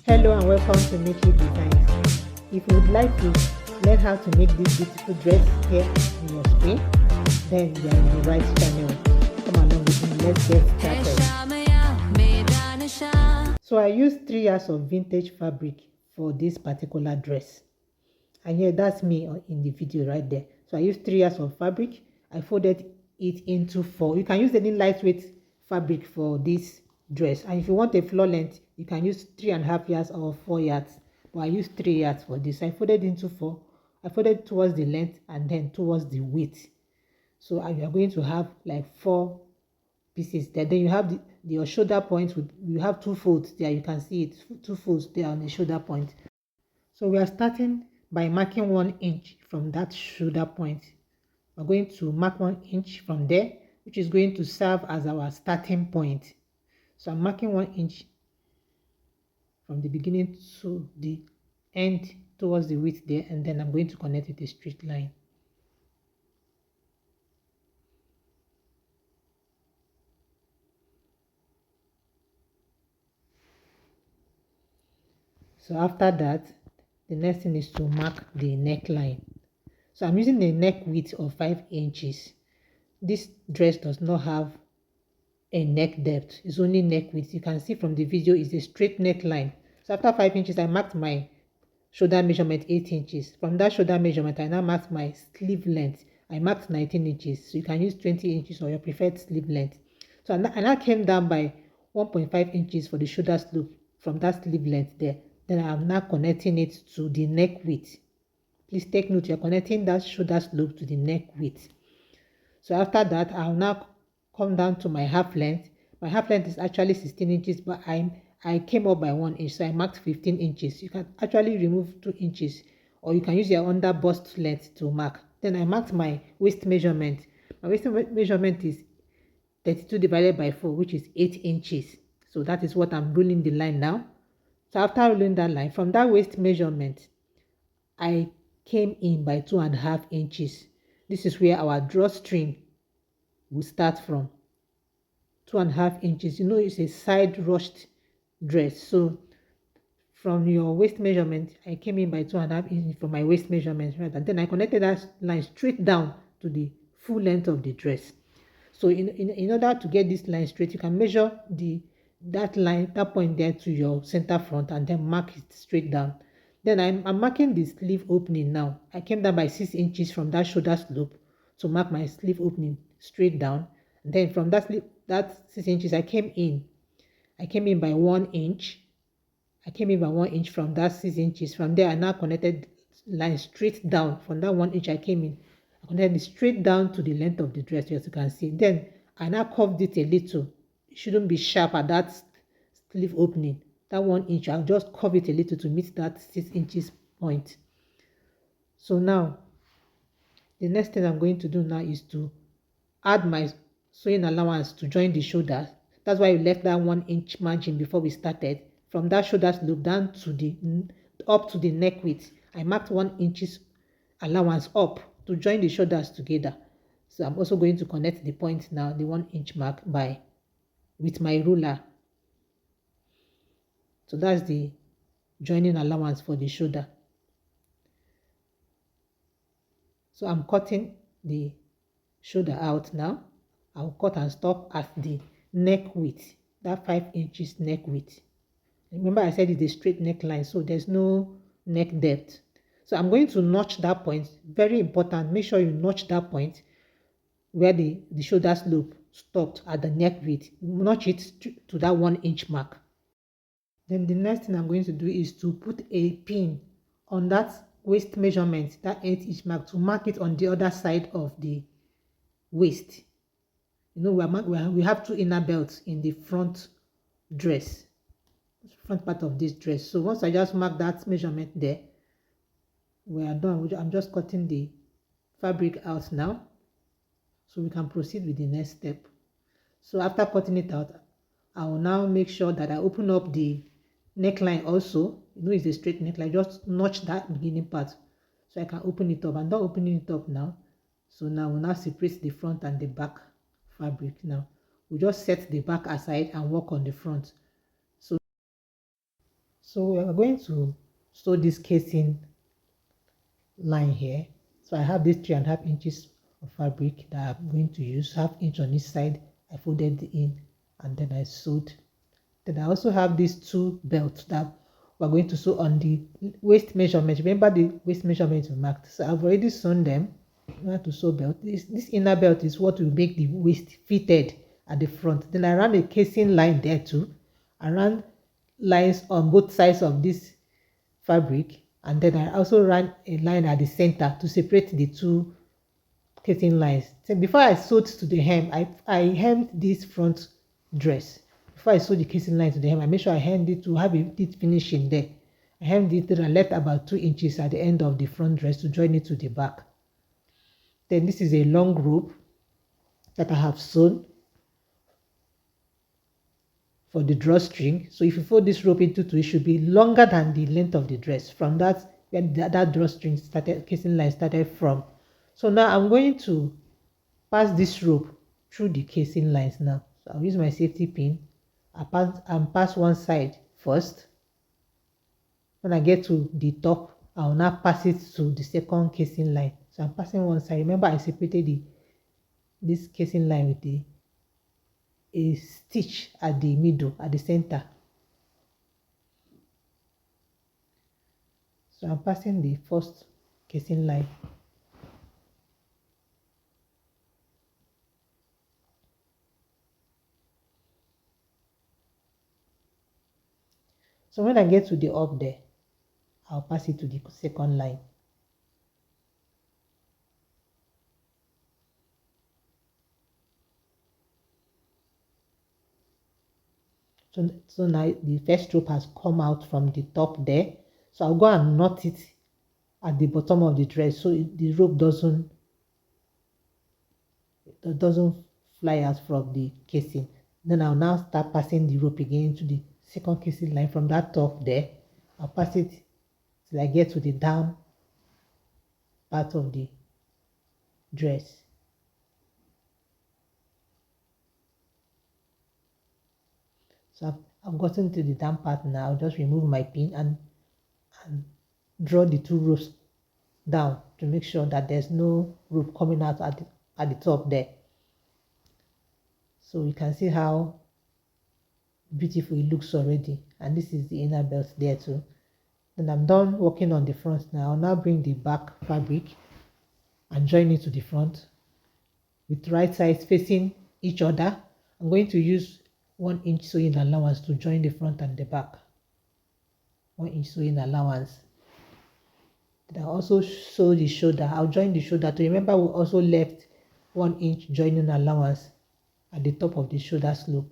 Hello and welcome to Making Designs. If you would like to learn how to make this beautiful dress here on your screen, then you are in the right channel. Come along with me, let's get started. So I used 3 yards of vintage fabric for this particular dress. And yeah, that's me in the video right there. So I used 3 yards of fabric. I folded it into 4. You can use any lightweight fabric for this dress, and if you want a floor length, you can use 3.5 yards or 4 yards, but I used 3 yards for this. I folded into 4. I folded towards the length and then towards the width. So you are going to have like 4 pieces there. Then you have your shoulder point with, you have 2 folds there. You can see it, 2 folds there on the shoulder point. So we are starting by marking 1 inch from that shoulder point. We're going to mark 1 inch from there, which is going to serve as our starting point. So I'm marking 1 inch from the beginning to the end towards the width there, and then I'm going to connect with a straight line. So after that, the next thing is to mark the neckline. So I'm using a neck width of 5 inches. This dress does not have a neck depth, it's only neck width. You can see from the video is a straight neckline. So after 5 inches, I marked my shoulder measurement 8 inches. From that shoulder measurement, I now marked my sleeve length. I marked 19 inches. So you can use 20 inches or your preferred sleeve length. So I now came down by 1.5 inches for the shoulder slope from that sleeve length there. Then I'm now connecting it to the neck width. Please take note, you're connecting that shoulder slope to the neck width. So after that, I'll now come down to my half length. My half length is actually 16 inches, but I came up by 1 inch, so I marked 15 inches. You can actually remove 2 inches, or you can use your under bust length to mark. Then I marked my waist measurement. My waist measurement is 32 divided by 4, which is 8 inches. So that is what I'm ruling the line now. So after ruling that line, from that waist measurement, I came in by 2.5 inches. This is where our drawstring will start from. 2.5 inches. You know, it's a side rushed dress. So from your waist measurement, I came in by 2.5 inches from my waist measurement, right? And then I connected that line straight down to the full length of the dress. So in order to get this line straight, you can measure that line, that point there to your center front, and then mark it straight down. Then I'm marking the sleeve opening now. I came down by 6 inches from that shoulder slope to mark my sleeve opening straight down. And then from that 6 inches, I came in by 1 inch. I came in by 1 inch from that 6 inches. From there, I now connected line straight down. From that 1 inch I came in, I connected it straight down to the length of the dress, as you can see. Then I now curved it a little. It shouldn't be sharp at that sleeve opening. That 1 inch, I'll just curve it a little to meet that 6 inches point. So now, the next thing I'm going to do now is to add my sewing allowance to join the shoulders. That's why we left that 1 inch margin before we started. From that shoulder slope down to up to the neck width, I marked 1 inch allowance up to join the shoulders together. So I'm also going to connect the point now, the 1 inch mark, with my ruler. So that's the joining allowance for the shoulder. So I'm cutting the shoulder out now. I'll cut and stop at the neck width, that 5 inches neck width. Remember I said it's a straight neckline, so there's no neck depth. So I'm going to notch that point. Very important, make sure you notch that point where the shoulder slope stopped at the neck width. Notch it to that 1 inch mark. Then the next thing I'm going to do is to put a pin on that waist measurement, that 8 inch mark, to mark it on the other side of the waist. You know, we have 2 inner belts in the front part of this dress. So once I just mark that measurement there, we are done. I'm just cutting the fabric out now, so we can proceed with the next step. So after cutting it out, I will now make sure that I open up the neckline also. You know, it's a straight neckline. Just notch that beginning part so I can open it up. I'm not opening it up now. So now we'll now separate the front and the back fabric. Now we'll just set the back aside and work on the front. So we are going to sew this casing line here. So I have this 3.5 inches of fabric that I'm going to use, half inch on each side. I folded it in and then I sewed. Then I also have these 2 belts that we're going to sew on the waist measurement. Remember the waist measurement we marked. So I've already sewn them. I have to sew belt. This inner belt is what will make the waist fitted at the front. Then I ran a casing line there too. I ran lines on both sides of this fabric, and then I also ran a line at the center to separate the 2 casing lines. So before I sewed to the hem, I hemmed this front dress. Before I sewed the casing line to the hem, I made sure I hemmed it to have it finishing there. I hemmed it and I left about 2 inches at the end of the front dress to join it to the back. Then this is a long rope that I have sewn for the drawstring. So if you fold this rope into 2, it should be longer than the length of the dress from that where that drawstring started, casing line started from. So now I'm going to pass this rope through the casing lines now. So I'll use my safety pin. I'll pass one side first. When I get to the top, I'll now pass it to the second casing line. So I'm passing one side. Remember, I separated this casing line with a stitch at the middle, at the center. So I'm passing the first casing line. So when I get to the up there, I'll pass it to the second line. So now the first rope has come out from the top there. So I'll go and knot it at the bottom of the dress so the rope doesn't fly out from the casing. Then I'll now start passing the rope again to the second casing line from that top there. I'll pass it till I get to the down part of the dress. So I've gotten to the down part now. I'll just remove my pin and draw the 2 ropes down to make sure that there's no rope coming out at the top there. So you can see how beautiful it looks already. And this is the inner belt there too. Then I'm done working on the front now. I'll now bring the back fabric and join it to the front with right sides facing each other. I'm going to use 1 inch sewing allowance to join the front and the back. 1 inch sewing allowance. Then I'll also sew the shoulder. I'll join the shoulder. To remember, we also left 1 inch joining allowance at the top of the shoulder slope.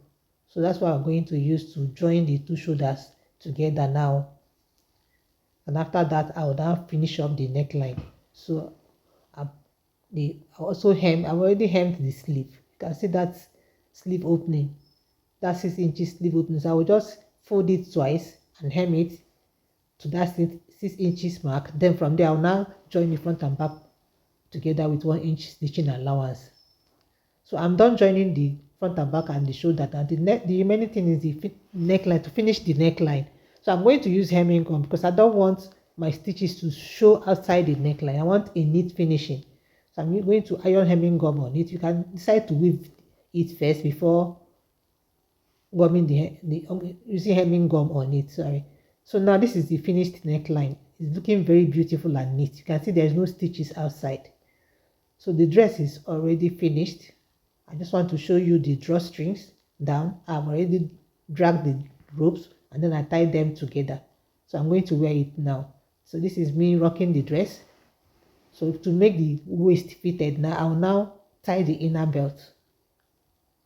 So that's what I'm going to use to join the 2 shoulders together now. And after that, I'll now finish up the neckline. So I've already hemmed the sleeve. You can see that sleeve opening, that 6 inches sleeve opening. So I will just fold it twice and hem it to that 6 inches mark. Then from there, I'll now join the front and back together with 1 inch stitching allowance. So I'm done joining the front and back and the shoulder. And the remaining thing is the neckline, to finish the neckline. So I'm going to use hemming gum because I don't want my stitches to show outside the neckline. I want a neat finishing. So I'm going to iron hemming gum on it. You can decide to weave it first before gumming using hemming gum on it. Sorry. So now this is the finished neckline. It's looking very beautiful and neat. You can see there's no stitches outside. So the dress is already finished. I just want to show you the drawstrings down. I've already dragged the ropes and then I tied them together. So I'm going to wear it now. So this is me rocking the dress. So to make the waist fitted, now I'll now tie the inner belt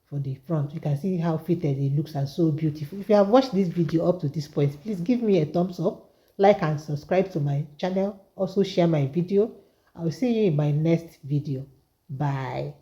for the front. You can see how fitted it looks and so beautiful. If you have watched this video up to this point, please give me a thumbs up, like and subscribe to my channel. Also share my video. I will see you in my next video. Bye.